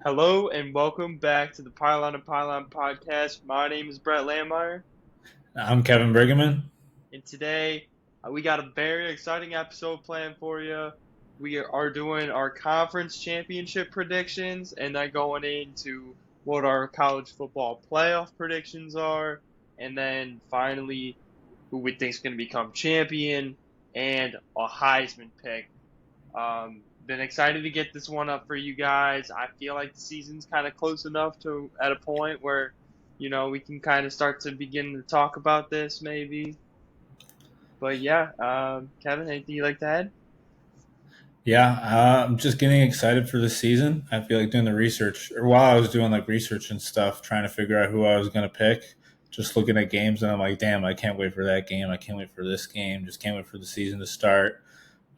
Hello and welcome back to the Pylon and Pylon podcast. My name is Brett Landmeyer, I'm Kevin Brigham. and today we got a very exciting episode planned for you. We are doing our conference championship predictions and then going into what our college football playoff predictions are, and then finally who we think is going to become champion and a Heisman pick. Been excited to get this one up for you guys. I feel like the season's kind of close enough to at a point where, we can kind of start to begin to talk about this maybe. But yeah, Kevin, anything you'd like to add? Yeah, I'm just getting excited for the season. I feel like doing the research, or while I was doing like research and stuff, trying to figure out who I was going to pick, just looking at games, and I'm like, damn, I can't wait for that game. I can't wait for this game. Just can't wait for the season to start.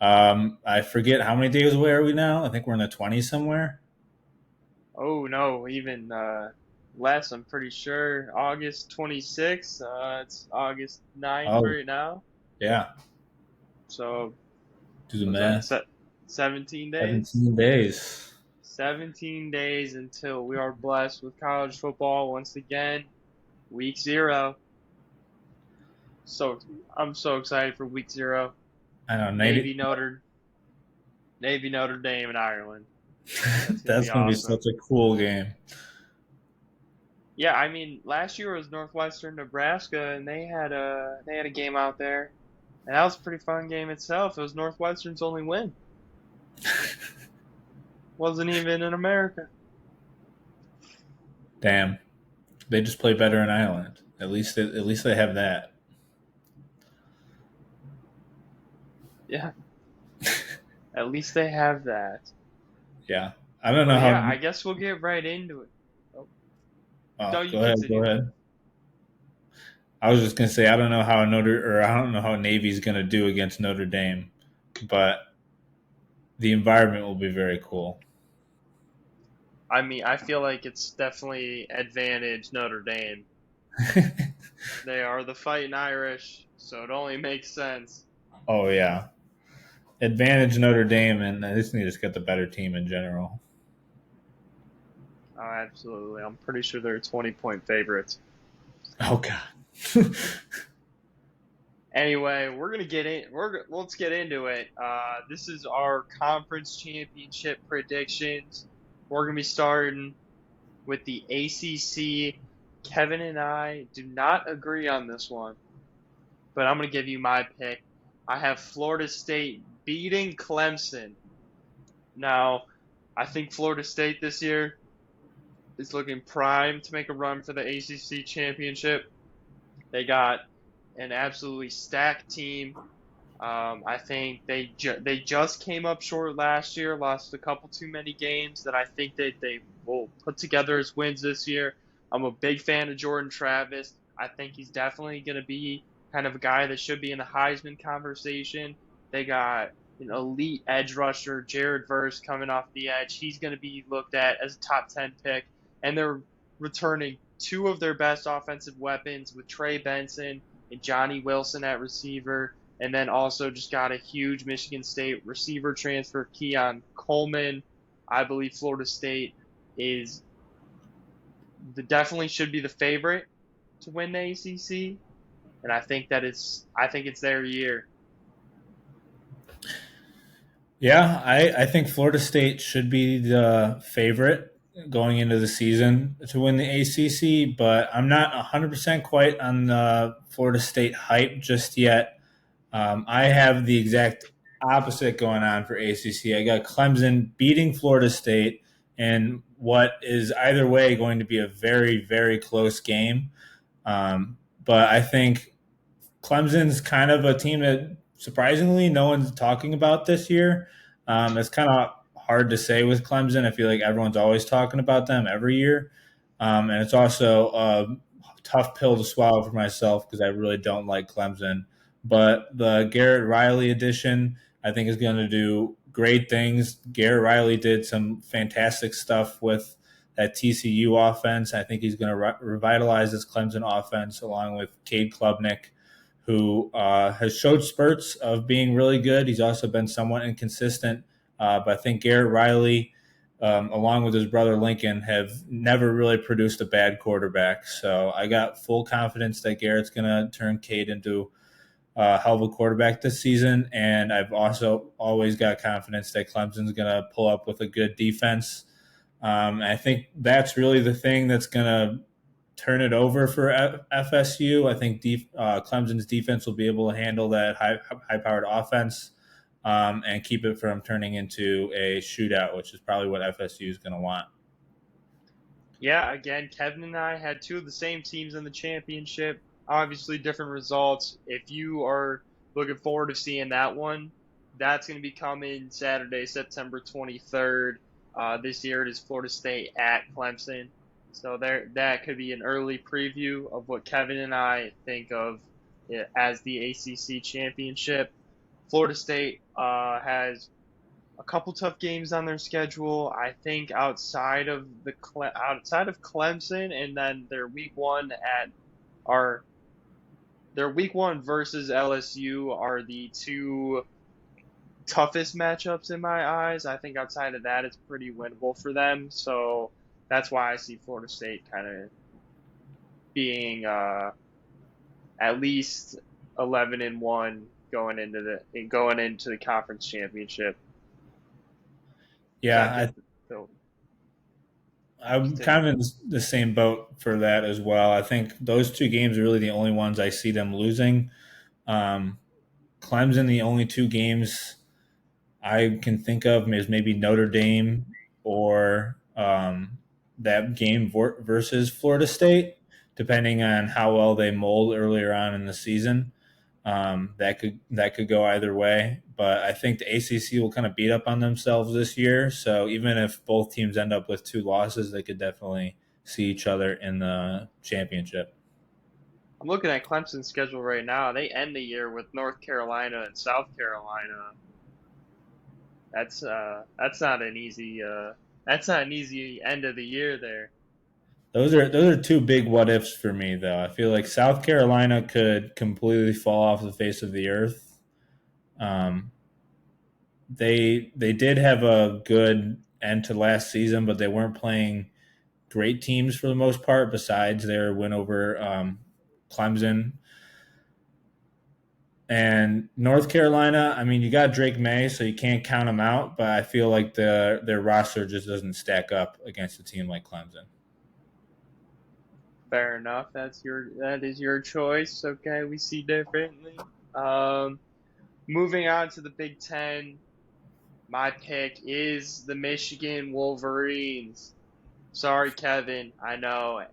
I forget how many days away are we now? I think we're in the 20s somewhere. Oh no, even less. I'm pretty sure August 26th. It's August 9th Oh, right now. yeah. So Do the was that math. 17 days? 17 days. 17 days until we are blessed with college football once again. Week zero. So I'm so excited for week zero. I know, Navy Notre Navy Notre Dame in Ireland. That's gonna be that's going to be such awesome. a cool game. Yeah, I mean last year was Northwestern Nebraska and they had a game out there. And that was a pretty fun game itself. It was Northwestern's only win. Wasn't even in America. Damn. They just play better in Ireland. At least they have that. Yeah, at least they have that. Yeah. I don't know But how. yeah, I guess we'll get right into it. Oh, Oh, no, you go ahead. Go continue. ahead. I was just gonna say I don't know how Navy's gonna do against Notre Dame, but the environment will be very cool. I mean, I feel like it's definitely advantage Notre Dame. They are the fighting Irish, so it only makes sense. Oh yeah, advantage Notre Dame, and Disney just got the better team in general. Oh, absolutely. I'm pretty sure they're 20-point favorites. Oh god. Anyway, we're gonna get in. Let's get into it. This is our conference championship predictions. We're gonna be starting with the ACC. Kevin and I do not agree on this one, but I'm gonna give you my pick. I have Florida State beating Clemson. Now, I think Florida State this year is looking prime to make a run for the ACC championship. They got an absolutely stacked team. I think they just came up short last year, lost a couple too many games that I think that they will put together as wins this year. I'm a big fan of Jordan Travis. I think he's definitely going to be kind of a guy that should be in the Heisman conversation. They got an elite edge rusher, Jared Verse, coming off the edge. He's going to be looked at as a top 10 pick, and they're returning two of their best offensive weapons with Trey Benson and Johnny Wilson at receiver, and then also just got a huge Michigan State receiver transfer, Keon Coleman. I believe Florida State is definitely should be the favorite to win the ACC, and I think it's their year. Yeah, I think Florida State should be the favorite going into the season to win the ACC, but I'm not 100% quite on the Florida State hype just yet. I have the exact opposite going on for ACC. I got Clemson beating Florida State in what is either way going to be a very, very close game. But I think Clemson's kind of a team that surprisingly no one's talking about this year. It's kind of hard to say with Clemson. I feel like everyone's always talking about them every year. And it's also a tough pill to swallow for myself because I really don't like Clemson. But the Garrett Riley addition, I think, is going to do great things. Garrett Riley did some fantastic stuff with that TCU offense. I think he's going to revitalize this Clemson offense along with Cade Klubnik, who has showed spurts of being really good. He's also been somewhat inconsistent. But I think Garrett Riley along with his brother Lincoln, have never really produced a bad quarterback. So I got full confidence that Garrett's going to turn Cade into a hell of a quarterback this season. And I've also always got confidence that Clemson's going to pull up with a good defense. I think that's really the thing that's going to turn it over for FSU. I think Clemson's defense will be able to handle that high-powered offense and keep it from turning into a shootout, which is probably what FSU is going to want. Yeah, again, Kevin and I had two of the same teams in the championship. Obviously, different results. If you are looking forward to seeing that one, that's going to be coming Saturday, September 23rd. This year it is Florida State at Clemson. So that could be an early preview of what Kevin and I think of it as the ACC championship. Florida State has a couple tough games on their schedule. I think outside of Clemson, and then our their week one versus LSU are the two toughest matchups in my eyes. I think outside of that, it's pretty winnable for them. So that's why I see Florida State kind of being at least 11-1 going into the conference championship. That Yeah, could so I'm continue. kind of in the same boat for that as well. I think those two games are really the only ones I see them losing. Um, Clemson, the only two games I can think of is maybe Notre Dame or that game versus Florida State, depending on how well they mold earlier on in the season. That could go either way, but I think the ACC will kind of beat up on themselves this year. So even if both teams end up with two losses, they could definitely see each other in the championship. I'm looking at Clemson's schedule right now. They end the year with North Carolina and South Carolina. That's not an easy end of the year there. Those are two big what ifs for me, though. I feel like South Carolina could completely fall off the face of the earth. Um, they did have a good end to last season, but they weren't playing great teams for the most part. Besides their win over Clemson and North Carolina, I mean, you got Drake May, so you can't count them out. But I feel like their roster just doesn't stack up against a team like Clemson. Fair enough. That is your choice. Okay, we see differently. Um, Moving on to the Big Ten, my pick is the Michigan Wolverines. Sorry, Kevin. I know.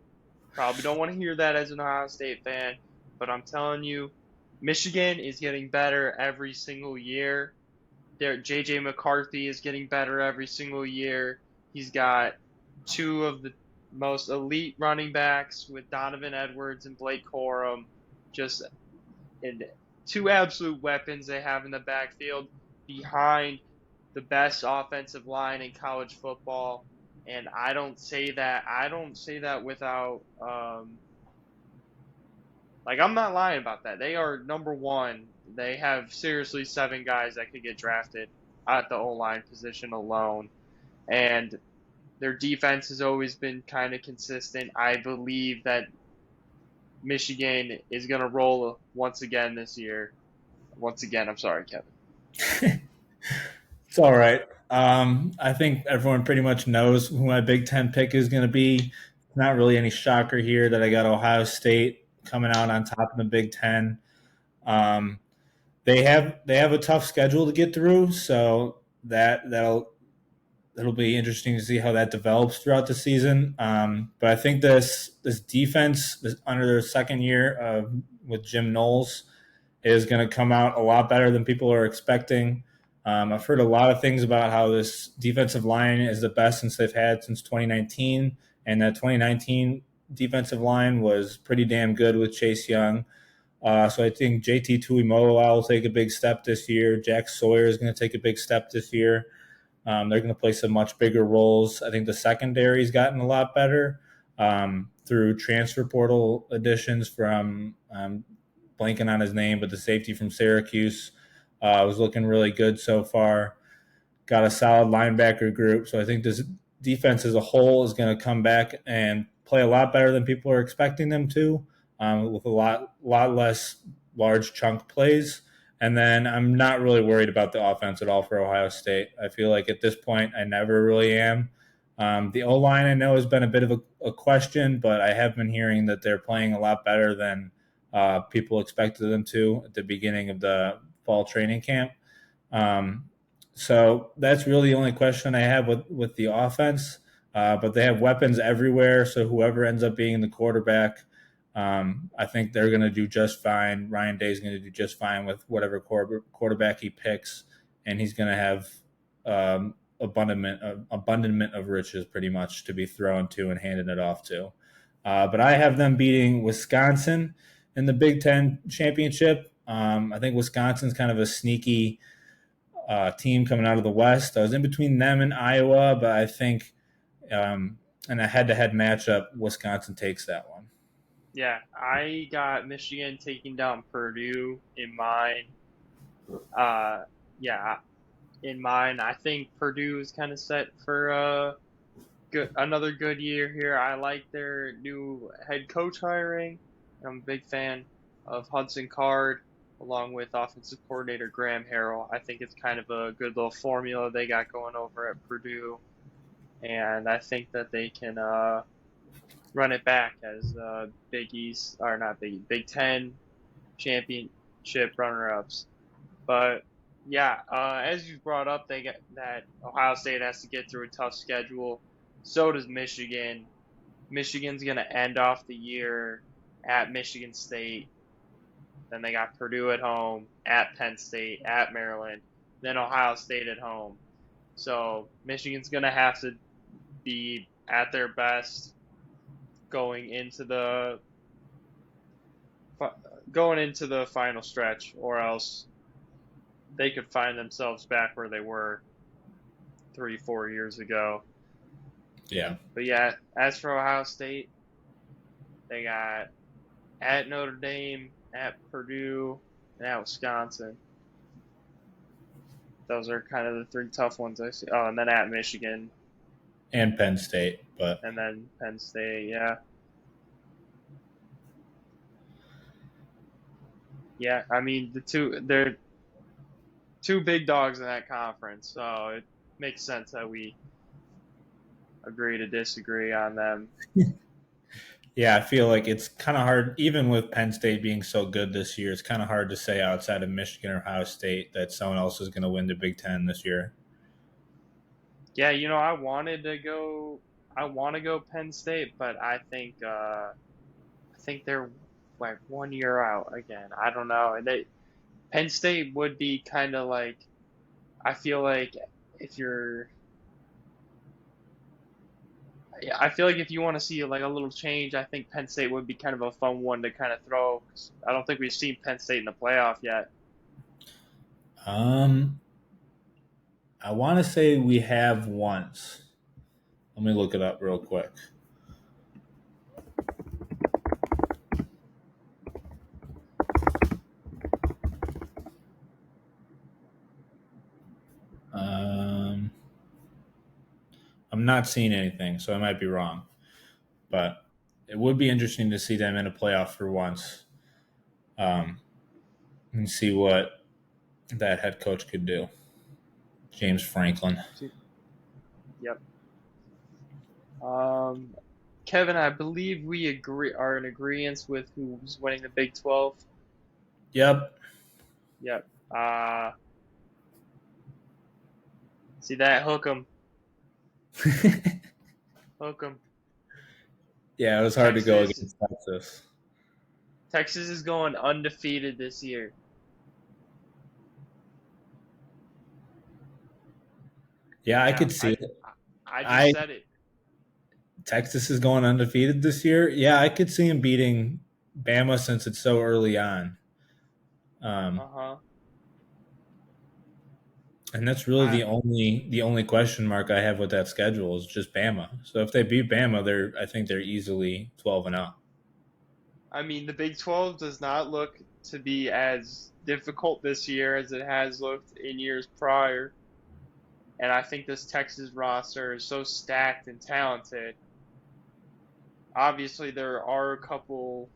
Probably don't want to hear that as an Ohio State fan, but I'm telling you, Michigan is getting better every single year. JJ McCarthy is getting better every single year. He's got two of the most elite running backs with Donovan Edwards and Blake Corum, just in two absolute weapons they have in the backfield behind the best offensive line in college football. And I don't say that without like, I'm not lying about that. They are number one. They have seriously seven guys that could get drafted at the O line position alone. And their defense has always been kind of consistent. I believe that Michigan is going to roll once again this year. Once again, I'm sorry, Kevin. It's all right. I think everyone pretty much knows who my Big Ten pick is going to be. Not really any shocker here that I got Ohio State coming out on top in the Big Ten. Um, they have a tough schedule to get through, so that'll be interesting to see how that develops throughout the season. But I think this defense under their second year with Jim Knowles is going to come out a lot better than people are expecting. I've heard a lot of things about how this defensive line is the best since they've had since 2019, and that 2019 defensive line was pretty damn good with Chase Young. So I think JT Tuimoloau will take a big step this year. Jack Sawyer is going to take a big step this year. They're going to play some much bigger roles. I think the secondary's gotten a lot better through transfer portal additions from blanking on his name, but the safety from Syracuse was looking really good so far. got a solid linebacker group. So I think this defense as a whole is going to come back and play a lot better than people are expecting them to, with a lot less large chunk plays. And then I'm not really worried about the offense at all for Ohio State. I feel like at this point, I never really am. The O line I know has been a bit of a question, but I have been hearing that they're playing a lot better than people expected them to at the beginning of the fall training camp. Um, so that's really the only question I have with the offense. But they have weapons everywhere. So whoever ends up being the quarterback, I think they're going to do just fine. Ryan Day is going to do just fine with whatever quarterback he picks, and he's going to have abundant of riches pretty much to be thrown to and handing it off to. But I have them beating Wisconsin in the Big Ten championship. I think Wisconsin's kind of a sneaky team coming out of the West. I was in between them and Iowa, but I think in a head-to-head matchup, Wisconsin takes that one. Yeah, I got Michigan taking down Purdue in mine. Uh, yeah, in mine, I think Purdue is kind of set for another good year here. I like their new head coach hiring. I'm a big fan of Hudson Card along with offensive coordinator Graham Harrell. I think it's kind of a good little formula they got going over at Purdue, and I think that they can run it back as Big East or not Big Ten championship runner-ups. But yeah, as you brought up, they get that Ohio State has to get through a tough schedule. So does Michigan. Michigan's gonna end off the year at Michigan State. Then they got Purdue at home, at Penn State, at Maryland, then Ohio State at home. So Michigan's gonna have to be at their best going into the final stretch, or else they could find themselves back where they were 3-4 years ago. Yeah. But yeah, as for Ohio State, they got at Notre Dame, at Purdue, and at Wisconsin. Those are kind of the three tough ones I see. Oh, and then at Michigan. And Penn State, and then Penn State, yeah. Yeah, I mean they're two big dogs in that conference, so it makes sense that we agree to disagree on them. Yeah, I feel like it's kind of hard, even with Penn State being so good this year, it's kind of hard to say outside of Michigan or Ohio State that someone else is going to win the Big Ten this year. Yeah, I want to go Penn State, but I think they're like 1 year out again. I don't know. Penn State would be kind of like, I feel like if you're I feel like if you want to see like a little change, I think Penn State would be kind of a fun one to kind of throw. I don't think we've seen Penn State in the playoff yet. I want to say we have once. Let me look it up real quick. I'm not seeing anything, so I might be wrong. But it would be interesting to see them in a playoff for once, and see what that head coach could do. James Franklin. Yep. Kevin, I believe we are in agreement with who's winning the Big 12. Yep. Yep. See that? Hook 'em. Hook 'em. Yeah, it was hard to go against Texas. Texas is going undefeated this year. Yeah, I could see it. I just said it. Texas is going undefeated this year. Yeah, I could see him beating Bama since it's so early on. And that's really the only question mark I have with that schedule is just Bama. So if they beat Bama, I think they're easily 12-0. I mean, the Big 12 does not look to be as difficult this year as it has looked in years prior. And I think this Texas roster is so stacked and talented. Obviously, there are a couple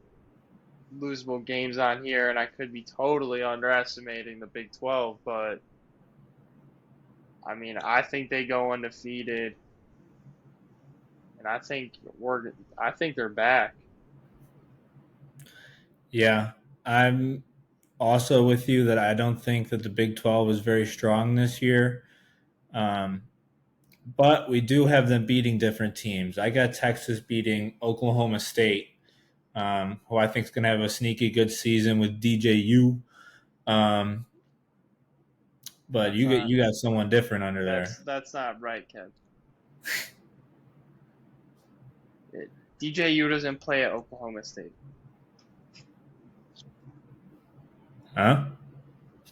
losable games on here, and I could be totally underestimating the Big 12, but I mean, I think they go undefeated, and I think they're back. Yeah, I'm also with you that I don't think that the Big 12 is very strong this year. Um, but we do have them beating different teams. I got Texas beating Oklahoma State, who I think is going to have a sneaky good season with DJU. Um, but That's not you got someone different under there, that's not right, Kev. DJU doesn't play at Oklahoma State. huh?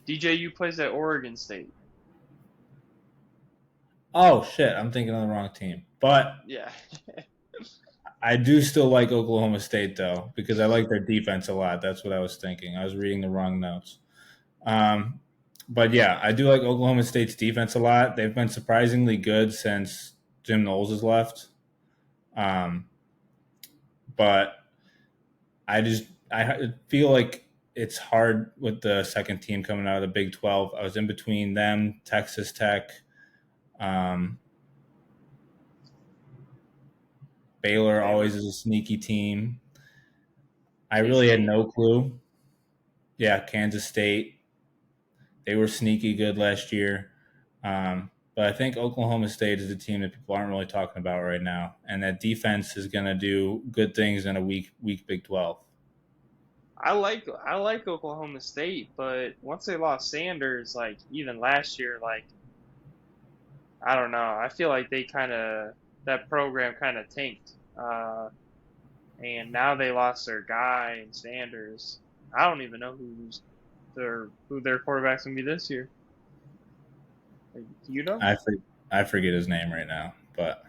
DJU plays at Oregon State. Oh shit, I'm thinking of the wrong team. But Yeah. I do still like Oklahoma State though because I like their defense a lot. That's what I was thinking. I was reading the wrong notes. Um, but yeah, I do like Oklahoma State's defense a lot. They've been surprisingly good since Jim Knowles has left. Um, but I feel like it's hard with the second team coming out of the Big 12. I was in between them, Texas Tech, um, Baylor Baylor. always is a sneaky team. I really had K-State. no clue. Yeah, Kansas State. They were sneaky good last year. But I think Oklahoma State is a team that people aren't really talking about right now, and that defense is going to do good things in a weak Big 12. I like Oklahoma State, but once they lost Sanders, like even last year, like I don't know. I feel like that program kind of tanked. And now they lost their guy in Sanders. I don't even know who their quarterback's gonna be this year. Like, do you know? I for, I forget his name right now, but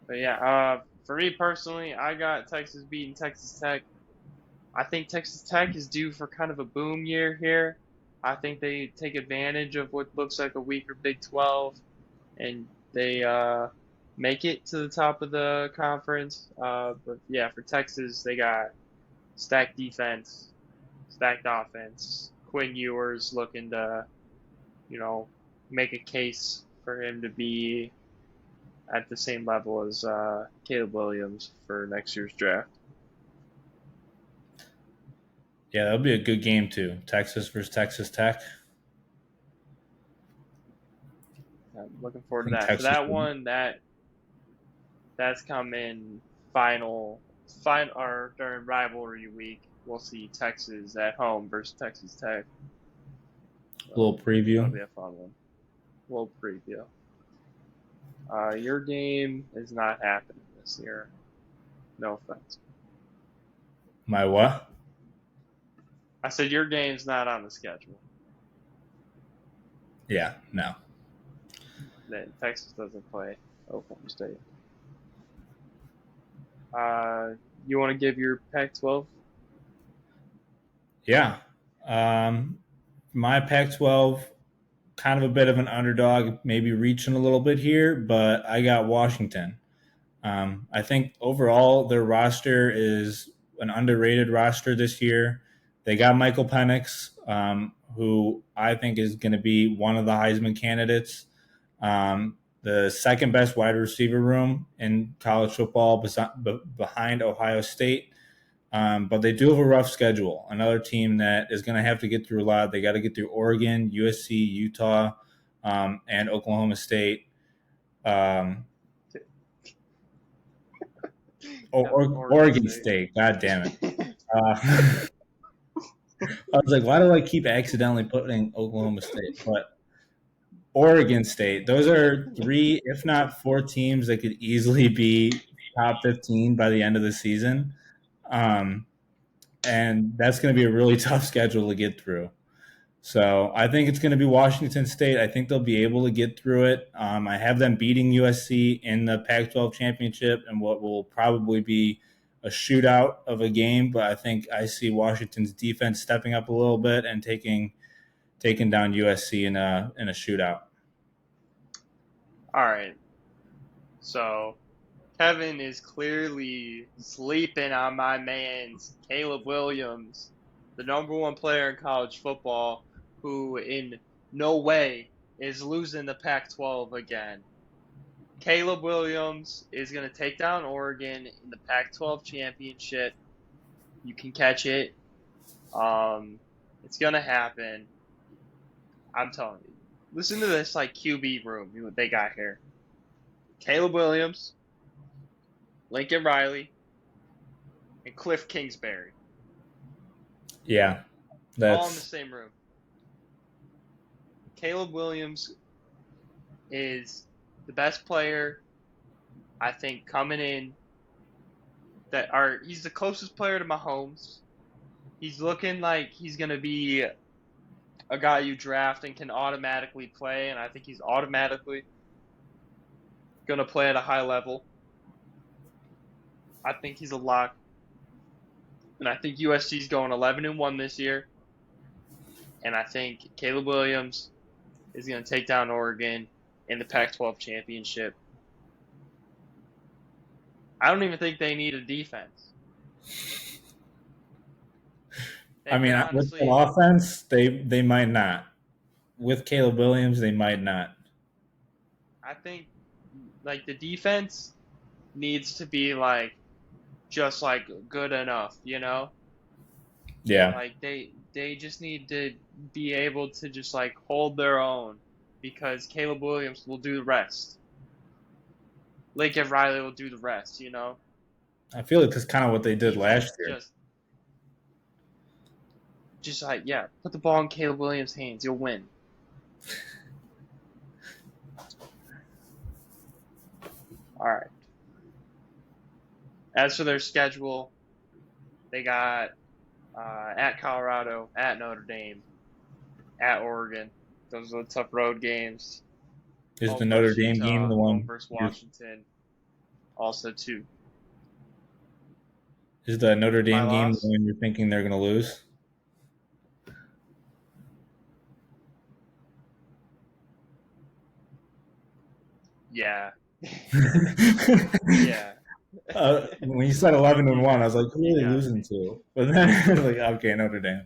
But yeah, for me personally, I got Texas beating Texas Tech. I think Texas Tech is due for kind of a boom year here. I think they take advantage of what looks like a weaker Big 12 and they make it to the top of the conference. But yeah, for Texas, they got stacked defense, stacked offense. Quinn Ewers looking to, you know, make a case for him to be at the same level as Caleb Williams for next year's draft. yeah, that'll be a good game too. Texas versus Texas Tech. I'm looking I forward to think that. For Texas. that one, that's coming final or during rivalry week. We'll see Texas at home versus Texas Tech. So Little that'll preview. be a fun one. We'll preview. Your game is not happening this year. No offense. My what? I said your game's not on the schedule. Yeah, no. Then Texas doesn't play Oklahoma State. You want to give your Pac-12? Yeah. Um, my Pac-12, kind of a bit of an underdog, maybe reaching a little bit here, but I got Washington. I think overall their roster is an underrated roster this year. They got Michael Penix, who I think is going to be one of the Heisman candidates. The second best wide receiver room in college football behind Ohio State. But they do have a rough schedule. Another team that is going to have to get through a lot. They got to get through Oregon, USC, Utah, and Oklahoma State. Um, Oregon Oregon State. State. God damn it. Uh, I was like, why do I keep accidentally putting Oklahoma State? But Oregon State. Those are three, if not four teams that could easily be top 15 by the end of the season. Um, and that's going to be a really tough schedule to get through. So I think it's going to be Washington State. I think they'll be able to get through it. I have them beating USC in the Pac-12 championship and what will probably be a shootout of a game. But I think I see Washington's defense stepping up a little bit and taking taking down USC in a shootout. All right. So Kevin is clearly sleeping on my man's Caleb Williams, the number one player in college football, who in no way is losing the Pac-12 again. Caleb Williams is going to take down Oregon in the Pac-12 championship. You can catch it. It's going to happen. I'm telling you. Listen to this like QB room they got here. Caleb Williams, Lincoln Riley, and Cliff Kingsbury. Yeah, All in the that's same room. Caleb Williams is the best player, I think, coming in. He's the closest player to Mahomes. He's looking like he's gonna be a guy you draft and can automatically play, and I think he's automatically gonna play at a high level. I think he's a lock, and I think USC's going 11-1 this year, and I think Caleb Williams is gonna take down Oregon in the Pac-12 championship. I don't even think they need a defense. I mean, with the honestly, offense, they might not. With Caleb Williams, they might not. I think like the defense needs to be like just like good enough, you know? Yeah, Like they just need to be able to just like hold their own because Caleb Williams will do the rest. Lincoln Riley will do the rest, you know? I feel like that's kind of what they did last Defense year. just like yeah, put the ball in Caleb Williams' hands, you'll win. All right. As for their schedule, they got at Colorado, at Notre Dame, at Oregon. Those are the tough road games. Is the Home Notre versus Dame game Utah, the home one? versus Washington. Also, too. Is the Notre My Dame game the loss? one you're thinking they're going to lose? Yeah. Yeah. When you said 11-1, I was like, who You are they got losing me. to? But then, like, okay, Notre Dame.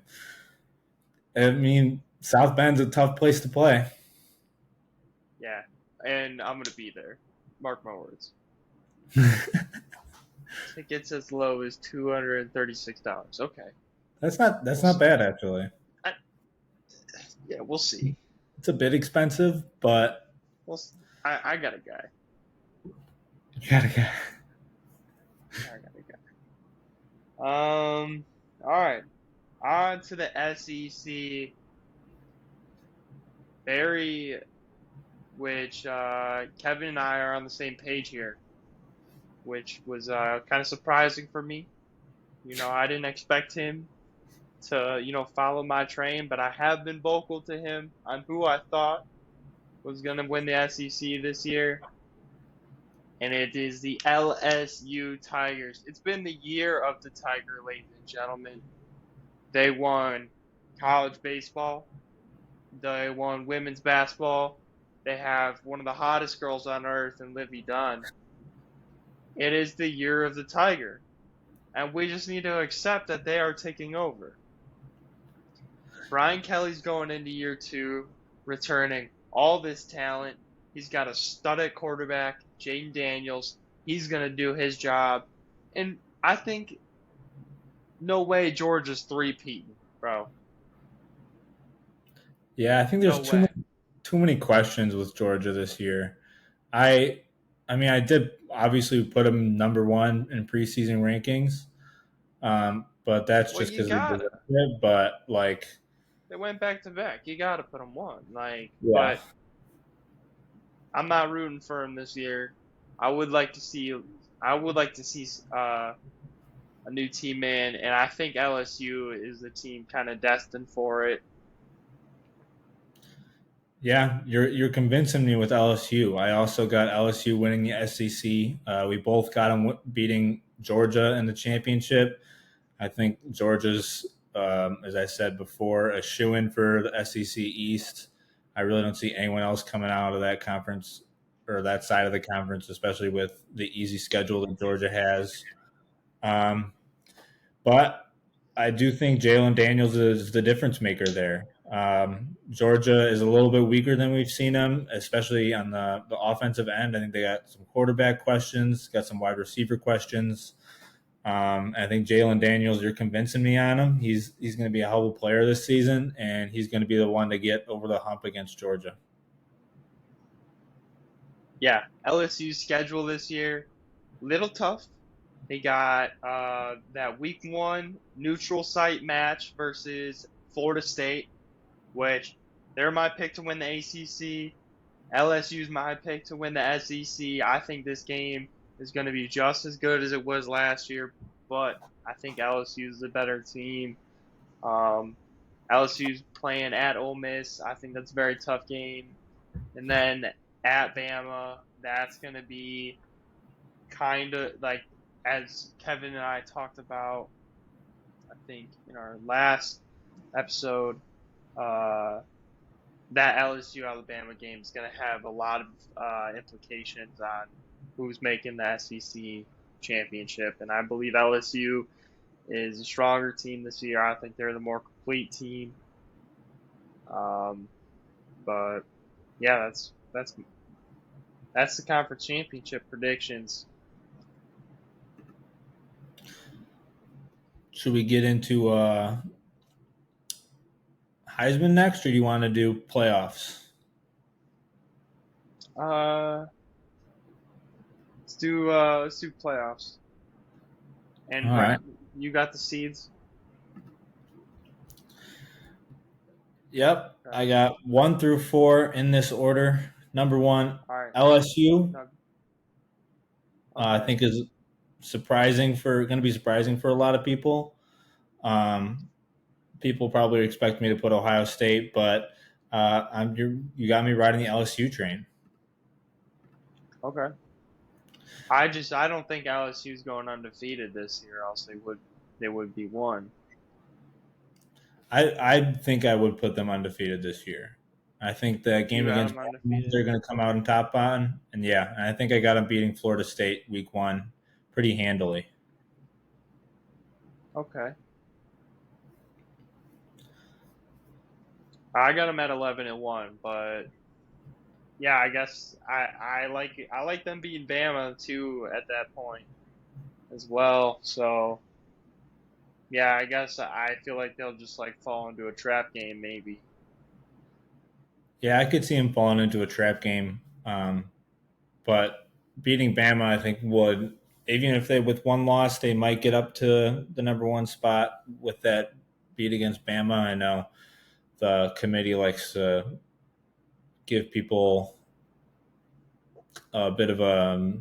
I mean, South Bend's a tough place to play. Yeah. And I'm going to be there. Mark my words. Tickets as low as $236. Okay. That's not bad actually. I, yeah, we'll see. It's a bit expensive, but We'll see. I got a guy. you gotta get. I got a guy. All right. On to the SEC. Very, which Kevin and I are on the same page here, which was kind of surprising for me. You know, I didn't expect him to, follow my train, but I have been vocal to him on who I thought was going to win the SEC this year, and it is the LSU Tigers. It's been the year of the Tiger, ladies and gentlemen. They won college baseball. They won women's basketball. They have one of the hottest girls on earth in Livy Dunn. It is the year of the Tiger. And we just need to accept that they are taking over. Brian Kelly's going into year 2, returning all this talent. He's got a stud at quarterback, Jaden Daniels. He's going to do his job. And I think no way Georgia's three-peating, bro. Yeah, I think there's No way. too many questions with Georgia this year. I mean, I did obviously put them number one in preseason rankings, but that's Well, just you because they gotta. deserve it. But like, They went back to back. You gotta put them one. yeah, But I'm not rooting for him this year. I would like to see. I would like to see a new team in, and I think LSU is the team kind of destined for it. yeah, you're convincing me with LSU. I also got LSU winning the SEC. We both got them beating Georgia in the championship. I think Georgia's as I said before, a shoe-in for the SEC East. I really don't see anyone else coming out of that conference or that side of the conference, especially with the easy schedule that Georgia has. Um, but I do think Jalen Daniels is the difference maker there. Georgia is a little bit weaker than we've seen them, especially on the offensive end. I think they got some quarterback questions, got some wide receiver questions. I think Jalen Daniels, you're convincing me on him. He's going to be a hell of a player this season, and he's going to be the one to get over the hump against Georgia. Yeah, LSU's schedule this year, little tough. They got that week 1 neutral site match versus Florida State, which they're my pick to win the ACC. LSU's my pick to win the SEC. I think this game is going to be just as good as it was last year, but I think LSU's the better team. Um, LSU's playing at Ole Miss. I think that's a very tough game. And then at Bama, that's going to be kind of like, as Kevin and I talked about, I think in our last episode, that LSU Alabama game is going to have a lot of implications on who's making the SEC championship. And I believe LSU is a stronger team this year. I think they're the more complete team. But yeah, that's the conference championship predictions. Should we get into Heisman next, or do you want to do playoffs? Let's do playoffs. And All right. you got the seeds. Yep. Okay. I got 1 through 4 in this order. Number 1, All right. LSU. Okay. I think is going to be surprising for a lot of people. People probably expect me to put Ohio State, but you got me riding the LSU train. Okay. I don't think LSU's going undefeated this year, else they would be one. I think I would put them undefeated this year. I think that game against Baltimore, they're going to come out on top on, and yeah, I think I got them beating Florida State week 1 pretty handily. Okay. I got them at 11-1, but yeah, I guess I like them beating Bama too at that point as well. So yeah, I guess I feel like they'll just like fall into a trap game maybe. Yeah, I could see him falling into a trap game, but beating Bama, I think would, even if they with 1 loss, they might get up to the number 1 spot with that beat against Bama. I know the committee likes to give people a bit of a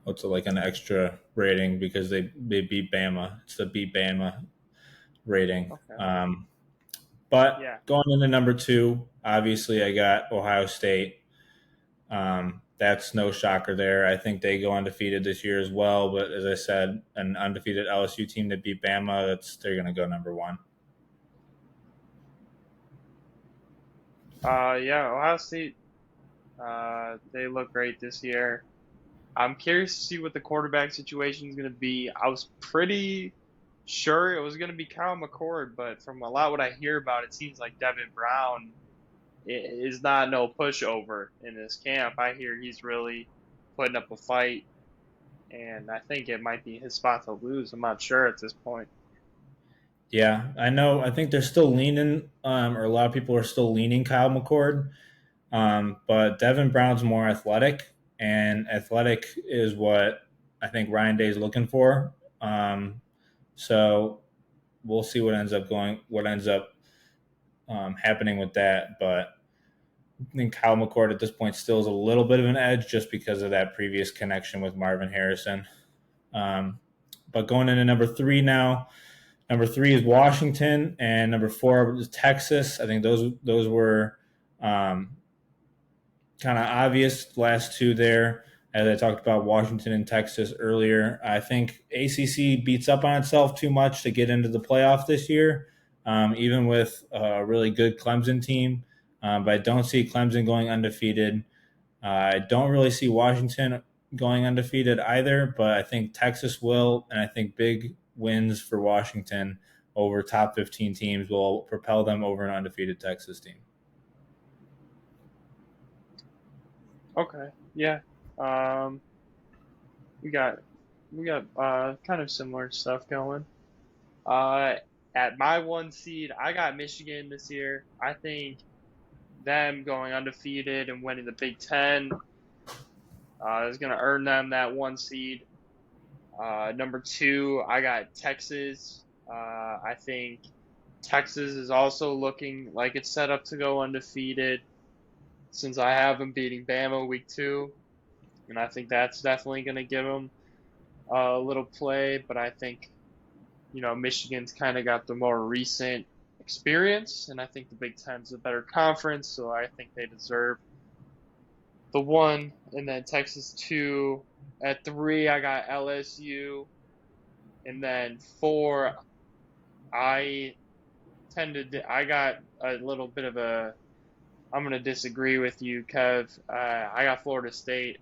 what's it, like an extra rating because they beat Bama. It's the beat Bama rating. Okay. But Yeah. going into number 2, obviously I got Ohio State. That's no shocker there. I think they go undefeated this year as well. But as I said, an undefeated LSU team that beat Bama, they're going to go number 1. Yeah, Ohio State. They look great this year. I'm curious to see what the quarterback situation is going to be. I was pretty sure it was going to be Kyle McCord, but from a lot what I hear about, it seems like Devin Brown is not no pushover in this camp. I hear he's really putting up a fight, and I think it might be his spot to lose. I'm not sure at this point. Yeah, I know. I think they're still leaning, or a lot of people are still leaning Kyle McCord. But Devin Brown's more athletic, and athletic is what I think Ryan Day is looking for. So we'll see what ends up happening with that. But I think Kyle McCord at this point still is a little bit of an edge just because of that previous connection with Marvin Harrison. But going into number 3 now. Number 3 is Washington, and number 4 is Texas. I think those were kind of obvious last 2 there. as I talked about Washington and Texas earlier. I think ACC beats up on itself too much to get into the playoff this year, even with a really good Clemson team. But I don't see Clemson going undefeated. I don't really see Washington going undefeated either, but I think Texas will, and I think big wins for Washington over top 15 teams will propel them over an undefeated Texas team. Okay. Yeah. Um, we got kind of similar stuff going. Uh, at my one seed, I got Michigan this year. I think them going undefeated and winning the Big Ten is going to earn them that one seed. Number two, I got Texas. I think Texas is also looking like it's set up to go undefeated since I have them beating Bama week two. And I think that's definitely going to give them a little play. But I think, Michigan's kind of got the more recent experience. And I think the Big Ten's a better conference. So I think they deserve the one. And then Texas two. At three, I got LSU. And then four, I I got a little bit of I'm going to disagree with you, Kev. I got Florida State.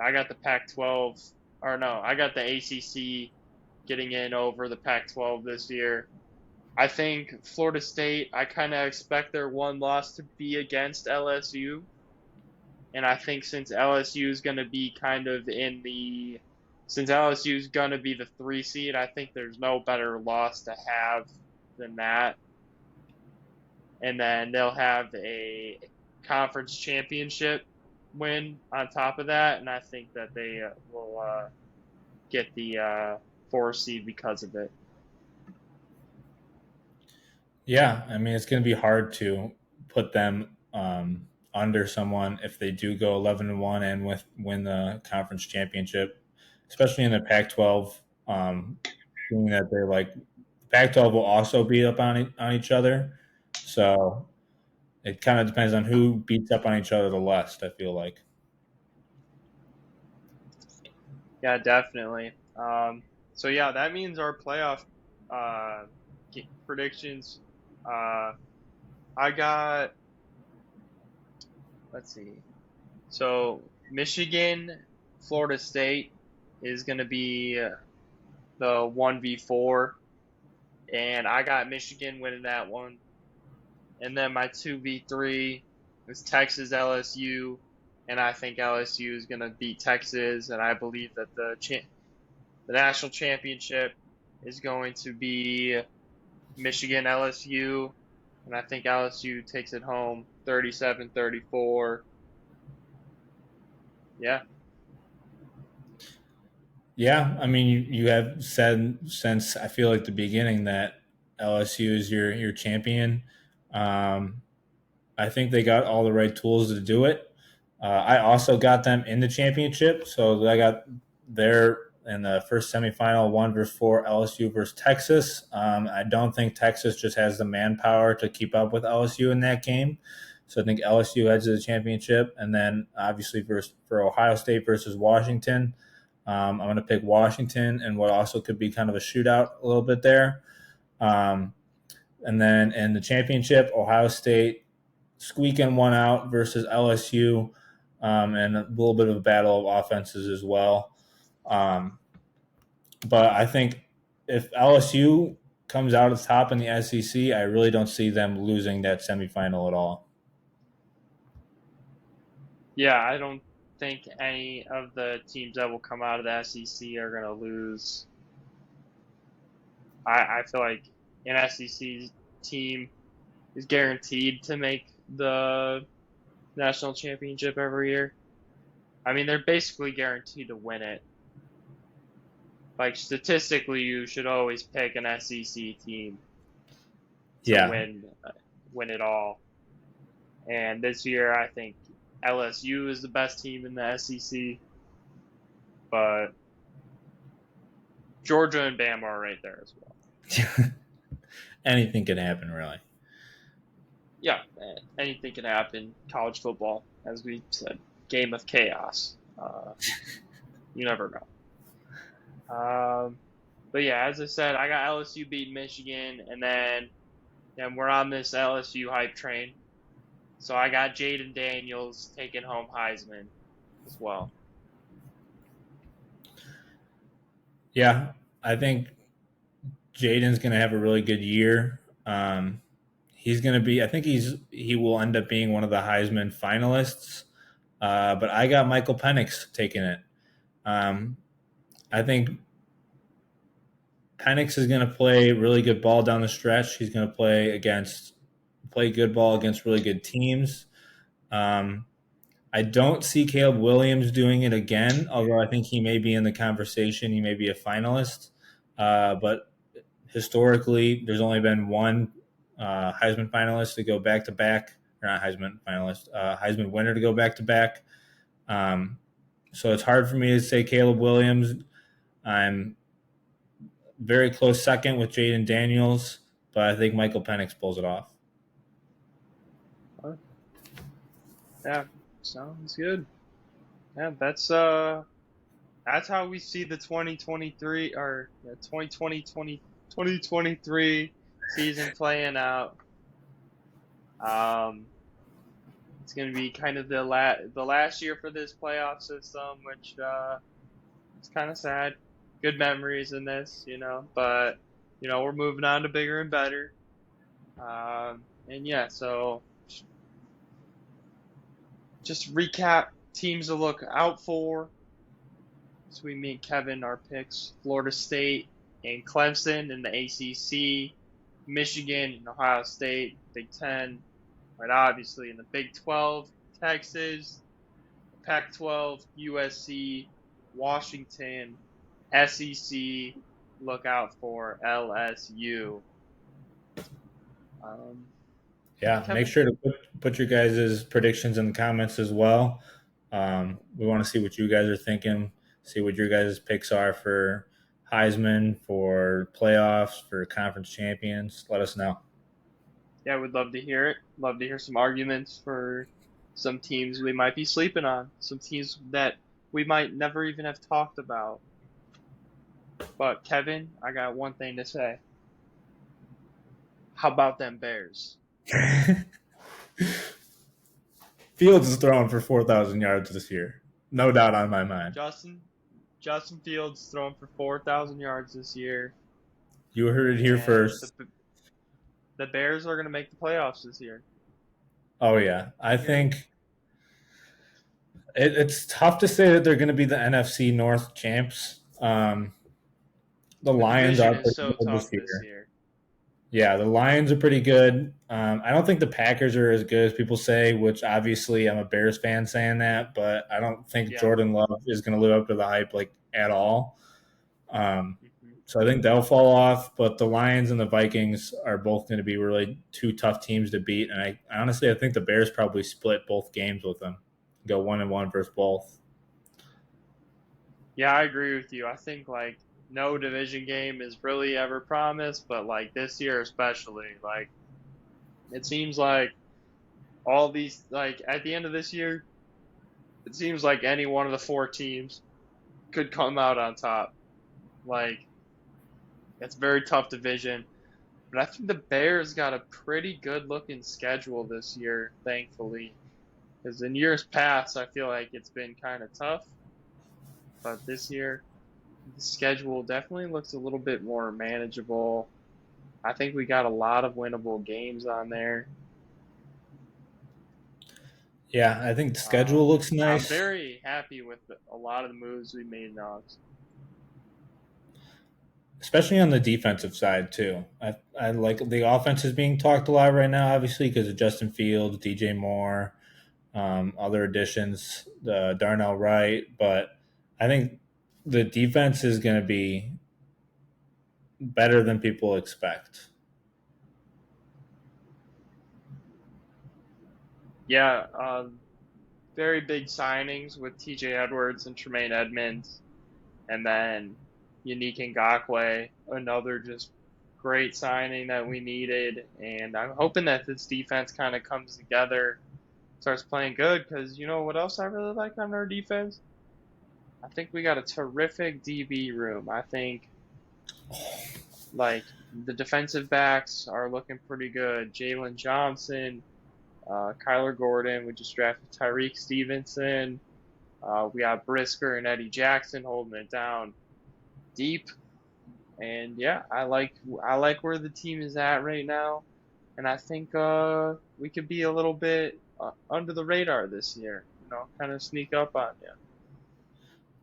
I got the Pac-12, or no, I got the ACC getting in over the Pac-12 this year. I think Florida State, I kind of expect their one loss to be against LSU. And I think since LSU is going to be since LSU is going to be the 3 seed, I think there's no better loss to have than that. And then they'll have a conference championship win on top of that. And I think that they will get the 4 seed because of it. Yeah, I mean, it's going to be hard to put them under someone if they do go 11-1 and win the conference championship, especially in the Pac-12. Being that they're like Pac-12 will also beat up on each other, so it kind of depends on who beats up on each other the less. I feel like. Yeah, definitely. So yeah, that means our playoff uh, predictions. Uh, I got, let's see. So Michigan, Florida State is going to be the 1v4, and I got Michigan winning that one. And then my 2v3 is Texas LSU, and I think LSU is going to beat Texas, and I believe that the national championship is going to be Michigan LSU, and I think LSU takes it home 37-34. Yeah. Yeah, I mean, you have said since I feel like the beginning that LSU is your champion. Um, I think they got all the right tools to do it. I also got them in the championship, so I got there in the first semifinal, 1-4 LSU versus Texas. I don't think Texas just has the manpower to keep up with LSU in that game, so I think LSU heads to the championship, and then obviously for Ohio State versus Washington. I'm going to pick Washington, and what also could be kind of a shootout a little bit there. Um, and then in the championship, Ohio State squeaking one out versus LSU, and a little bit of a battle of offenses as well. But I think if LSU comes out at the top in the SEC, I really don't see them losing that semifinal at all. Yeah, I don't think any of the teams that will come out of the SEC are going to lose. I feel like an SEC team is guaranteed to make the national championship every year. I mean, they're basically guaranteed to win it. Like statistically, you should always pick an SEC team to Yeah, win it all. And this year, I think LSU is the best team in the SEC, but Georgia and Bama are right there as well. anything can happen, really. Yeah, anything can happen. College football, as we said, game of chaos. You never know. But yeah, as I said, I got LSU beating Michigan, and then we're on this LSU hype train. So I got Jaden Daniels taking home Heisman as well. Yeah, I think Jaden's going to have a really good year. He's going to be. I think he will end up being one of the Heisman finalists. But I got Michael Penix taking it. Um, I think Penix is going to play really good ball down the stretch. He's going to play good ball against really good teams. Um, I don't see Caleb Williams doing it again, although I think he may be in the conversation. He may be a finalist. But historically, there's only been one Heisman finalist to go back to back, or not Heisman finalist, Heisman winner to go back to back. So it's hard for me to say Caleb Williams. I'm very close second with Jaden Daniels, but I think Michael Penix pulls it off. Yeah, sounds good. Yeah, that's how we see the 2023 or the 2023 season playing out. Um, it's going to be kind of the last year for this playoff system, which it's kind of sad. Good memories in this, but we're moving on to bigger and better. And yeah, so just recap teams to look out for. So we meet Kevin, our picks: Florida State and Clemson in the ACC, Michigan and Ohio State, Big Ten, right? Obviously in the Big 12, Texas, Pac-12, USC, Washington, SEC. Look out for LSU. Yeah, make Kevin? sure to put your guys' predictions in the comments as well. We want to see what you guys are thinking, see what your guys' picks are for Heisman, for playoffs, for conference champions. Let us know. Yeah, we'd love to hear it. Love to hear some arguments for some teams we might be sleeping on, some teams that we might never even have talked about. But Kevin, I got one thing to say. How about them Bears? Fields is throwing for 4,000 yards this year. No doubt on my mind. Justin Justin Fields throwing for 4,000 yards this year, You heard it here and first. the Bears are going to make the playoffs this year. Oh, yeah. I You hear me? think it's tough to say that they're going to be the NFC North champs. The The Lions division are is pretty so good this tough this year. year. Yeah, the Lions are pretty good. I don't think the Packers are as good as people say, which obviously I'm a Bears fan saying that, but I don't think Yeah. Jordan Love is going to live up to the hype like at all. hmm So I think they'll fall off, but the Lions and the Vikings are both going to be really two tough teams to beat. And I honestly, I think the Bears probably split both games with them, go 1-1 versus both. Yeah, I agree with you. I think like no division game is really ever promised, but like this year especially, like it seems like all these like at the end of this year, it seems like any one of the four teams could come out on top. Like it's a very tough division. But I think the Bears got a pretty good looking schedule this year, thankfully. Because in years past, I feel like it's been kind of tough. But this year, the schedule definitely looks a little bit more manageable. I think we got a lot of winnable games on there. Yeah, I think the schedule looks I'm nice, very happy with a lot of the moves we made now. especially on the defensive side too. I like the offense is being talked a lot right now, obviously because of Justin Fields, DJ Moore, other additions, Darnell Wright, but I think the defense is going to be better than people expect. Yeah, very big signings with TJ Edwards and Tremaine Edmonds. And then Unique Ngakwe, another just great signing that we needed. And I'm hoping that this defense kind of comes together, starts playing good. Because you know what else I really like on our defense? I think we got a terrific DB room. I think like the defensive backs are looking pretty good. Jalen Johnson, Kyler Gordon. We just drafted Tyreek Stevenson. We got Brisker and Eddie Jackson holding it down deep. And yeah, I like where the team is at right now. And I think we could be a little bit under the radar this year. Kind of sneak up on you.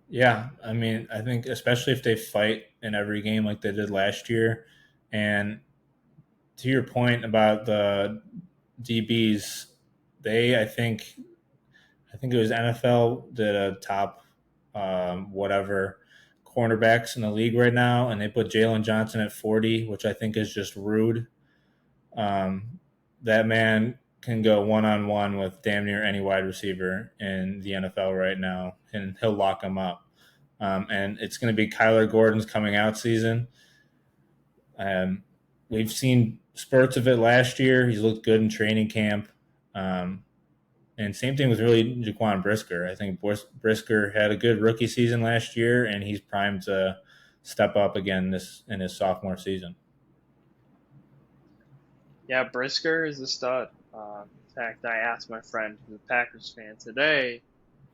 Yeah, I mean, I think especially if they fight in every game like they did last year, and to your point about the DBs, they I think it was NFL did a top whatever cornerbacks in the league right now, and they put Jalen Johnson at 40, which I think is just rude. Um, that man can go one on one with damn near any wide receiver in the NFL right now, and he'll lock him up. And it's going to be Kyler Gordon's coming out season. Um, we've seen spurts of it last year. He's looked good in training camp. Um, and same thing with really Jaquan Brisker. I think Brisker had a good rookie season last year, and he's primed to step up again this in his sophomore season. Yeah, Brisker is a stud. In fact, I asked my friend who's a Packers fan today if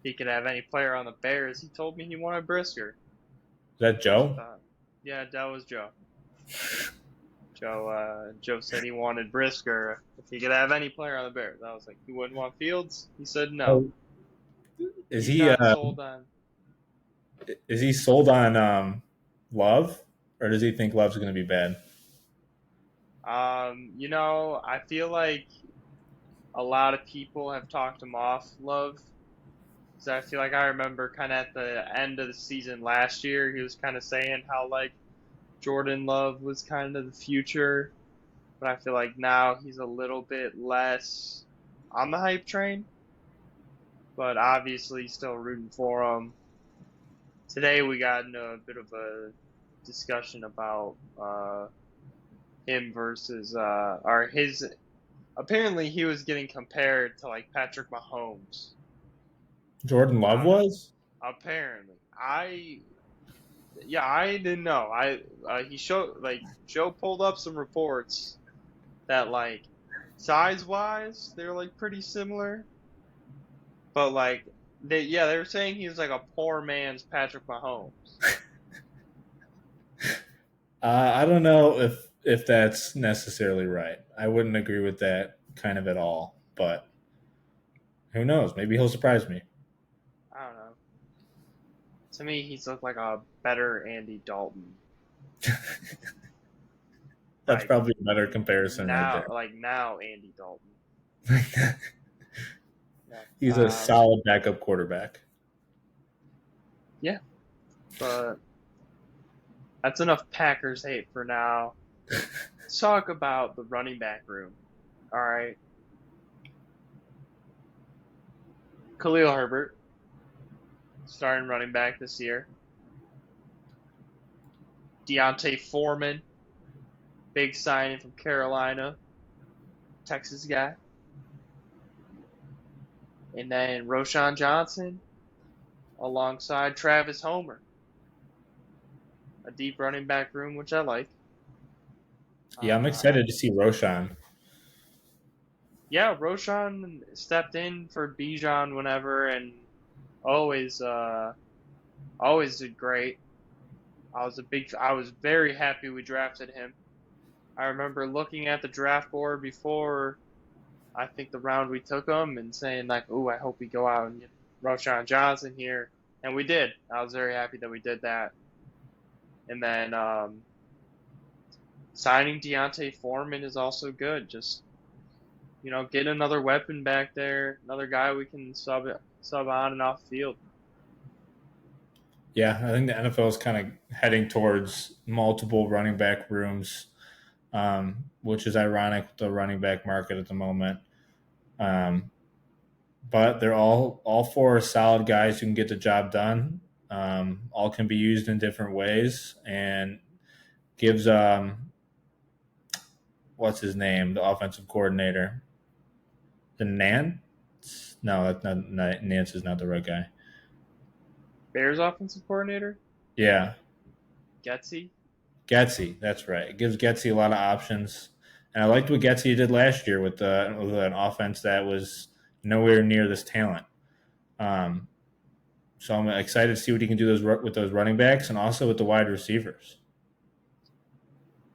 he could have any player on the Bears. He told me he wanted Brisker, Is that which I Joe? thought, yeah, that was Joe. Joe said he wanted Brisker if he could have any player on the Bears. I was like, you wouldn't want Fields? He said no. Oh, is He's he not sold on. is he sold on Love, or does he think Love's going to be bad? I feel like a lot of people have talked him off Love. So I feel like I remember kind of at the end of the season last year, he was kind of saying how like Jordan Love was kind of the future, but I feel like now he's a little bit less on the hype train, but obviously still rooting for him. Today we got into a bit of a discussion about him versus or his. Apparently he was getting compared to like Patrick Mahomes. Jordan I Love don't know. was? Apparently, I didn't know. He showed like Joe pulled up some reports that like size wise they're like pretty similar, but like they were saying he was like a poor man's Patrick Mahomes. I don't know if that's necessarily right. I wouldn't agree with that kind of at all. But who knows? Maybe he'll surprise me. I don't know. To me, he's looked like a better Andy Dalton. That's Like probably a better comparison right now Andy Dalton. there. Yeah. He's a solid backup quarterback. Yeah, but that's enough Packers hate for now. Let's talk about the running back room. All right. Khalil Herbert, starting running back this year. Deontay Foreman, big signing from Carolina, Texas guy. And then Roshan Johnson alongside Travis Homer. A deep running back room, which I like. Yeah, I'm Uh, excited to see Roshan. yeah, Roshan stepped in for Bijan whenever and always always did great. I was very happy we drafted him. I remember looking at the draft board before I think the round we took him and saying like, "Ooh, I hope we go out and get Roshan Johnson here," and we did. I was very happy that we did that. And then signing Deontay Foreman is also good. Just get another weapon back there, another guy we can sub on and off the field. Yeah, I think the NFL is kind of heading towards multiple running back rooms, which is ironic with the running back market at the moment. Um, but they're all four solid guys who can get the job done. All can be used in different ways, and gives what's his name, the offensive coordinator, the Nance. No, that's not Nance is not the right guy. Bears offensive coordinator, Yeah, Getsy. Getsy. That's right. It gives Getsy a lot of options, and I liked what Getsy did last year with an offense that was nowhere near this talent. Um, so I'm excited to see what he can do with those running backs and also with the wide receivers.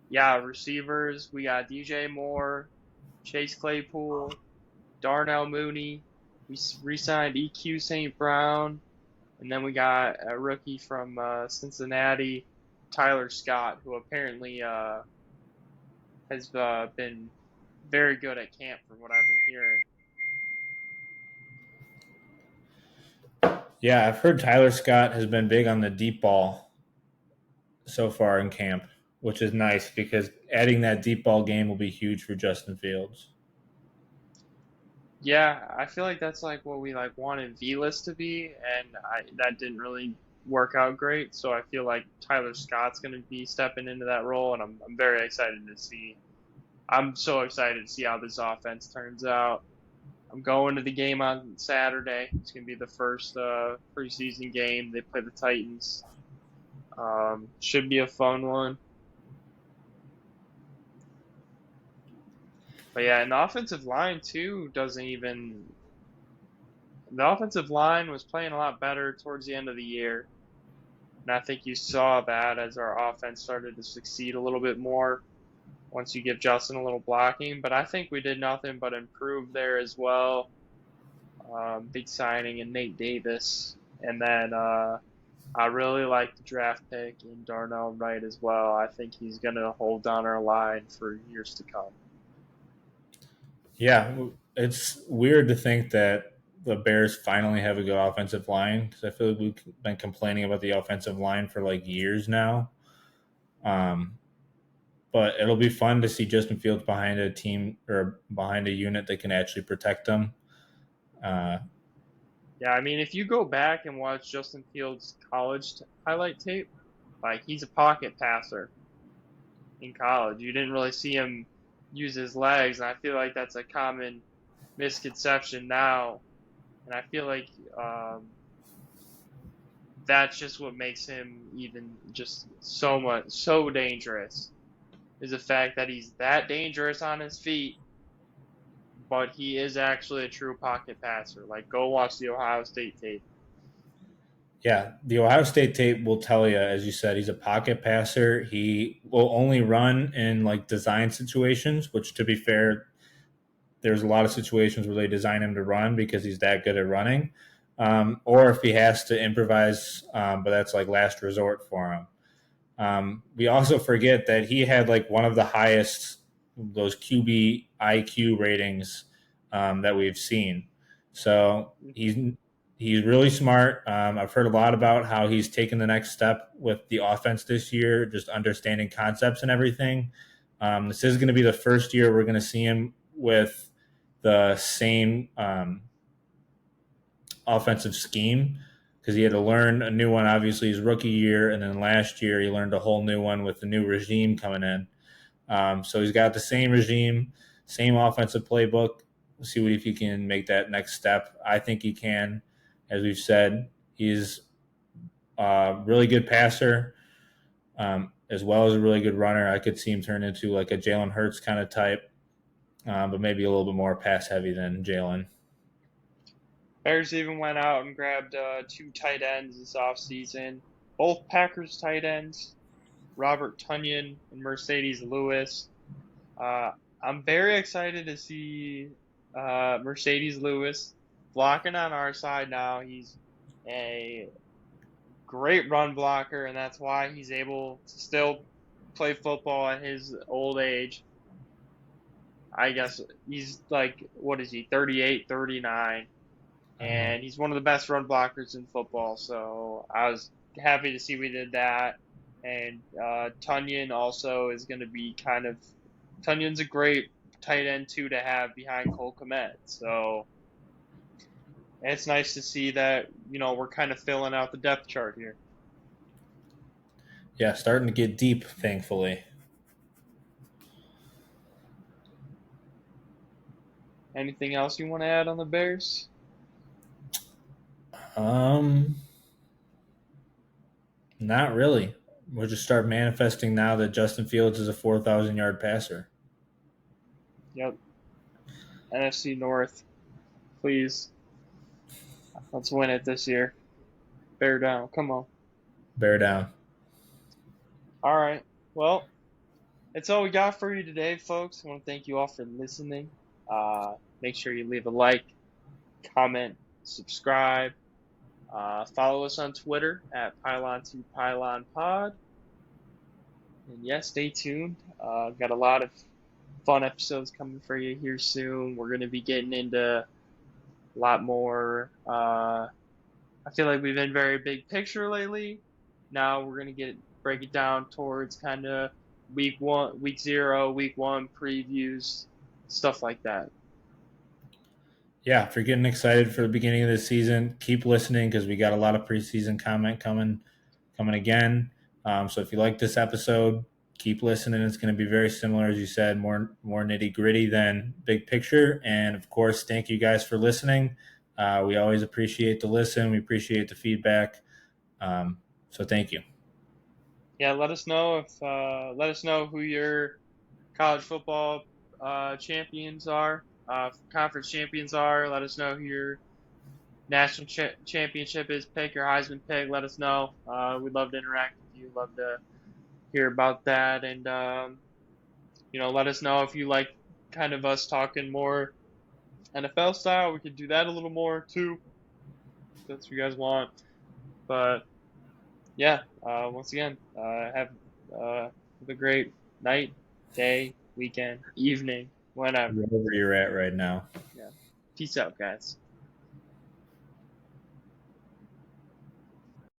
Yeah, receivers. We got DJ Moore, Chase Claypool, Darnell Mooney. We re-signed EQ St. Brown, and then we got a rookie from Cincinnati, Tyler Scott, who apparently has been very good at camp from what I've been hearing. Yeah, I've heard Tyler Scott has been big on the deep ball so far in camp, which is nice because adding that deep ball game will be huge for Justin Fields. Yeah, I feel like that's like what we like wanted V-list to be, and that didn't really work out great. So I feel like Tyler Scott's going to be stepping into that role, and I'm very excited to see. I'm so excited to see how this offense turns out. I'm going to the game on Saturday. It's going to be the first preseason game. They play the Titans. Should be a fun one. But yeah, and the offensive line too doesn't even. The offensive line was playing a lot better towards the end of the year. And I think you saw that as our offense started to succeed a little bit more once you give Justin a little blocking. But I think we did nothing but improve there as well. Big signing in Nate Davis. And then I really like the draft pick in Darnell Wright as well. I think he's going to hold down our line for years to come. Yeah, it's weird to think that the Bears finally have a good offensive line because I feel like we've been complaining about the offensive line for like years now. Um, but it'll be fun to see Justin Fields behind a team or behind a unit that can actually protect them. Uh, Yeah, I mean, if you go back and watch Justin Fields' college highlight tape, like he's a pocket passer in college. You didn't really see him use his legs, and I feel like that's a common misconception now. And I feel like that's just what makes him even just so dangerous is the fact that he's that dangerous on his feet, but he is actually a true pocket passer. Like, go watch the Ohio State tape. yeah, the Ohio State tape will tell you, as you said, he's a pocket passer. He will only run in like design situations, which, to be fair, there's a lot of situations where they design him to run because he's that good at running. Or if he has to improvise, but that's like last resort for him. We also forget that he had like one of the highest those QB IQ ratings that we've seen. So he's really smart. I've heard a lot about how he's taken the next step with the offense this year, just understanding concepts and everything. This is going to be the first year we're going to see him with the same offensive scheme because he had to learn a new one, obviously, his rookie year. And then last year, he learned a whole new one with the new regime coming in. So he's got the same regime, same offensive playbook. We'll see if he can make that next step. I think he can. As we've said, he's a really good passer as well as a really good runner. I could see him turn into like a Jalen Hurts kind of type, but maybe a little bit more pass heavy than Jalen. Bears even went out and grabbed two tight ends this offseason. Both Packers tight ends, Robert Tunyon and Mercedes Lewis. Uh, I'm very excited to see Mercedes Lewis blocking on our side now. He's a great run blocker, and that's why he's able to still play football at his old age. I guess he's like, what is he, 38, 39, and he's one of the best run blockers in football. So I was happy to see we did that. And Tunyon also is going to be Tunyon's a great tight end too to have behind Cole Kmet. So it's nice to see that we're kind of filling out the depth chart here. Yeah, starting to get deep, thankfully. Anything else you want to add on the Bears? Um, Not really. We'll just start manifesting now that Justin Fields is a 4,000-yard passer. Yep. NFC North, please. Let's win it this year. Bear down. Come on. Bear down. All right. Well, that's all we got for you today, folks. I want to thank you all for listening. Make sure you leave a like, comment, subscribe. Follow us on Twitter at Pylon2PylonPod. And yeah, stay tuned. Got a lot of fun episodes coming for you here soon. We're going to be getting into a lot more. I feel like we've been very big picture lately. Now we're going to break it down towards kind of week one, week zero, week one previews, stuff like that. Yeah, if you're getting excited for the beginning of the season, keep listening because we got a lot of preseason comment coming again. So if you like this episode, keep listening. It's going to be very similar, as you said, more nitty gritty than big picture. And of course, thank you guys for listening. We always appreciate the listen. We appreciate the feedback. So thank you. Yeah, let us know who your college football champions are, conference champions are. Let us know who your national championship is. Pick your Heisman pick. Let us know. We'd love to interact with you. Love to hear about that, and let us know if you like kind of us talking more NFL style. We could do that a little more too. If that's what you guys want. But yeah, once again, have a great night, day, weekend, evening, whenever. Wherever you're at right now. Yeah. Peace out, guys.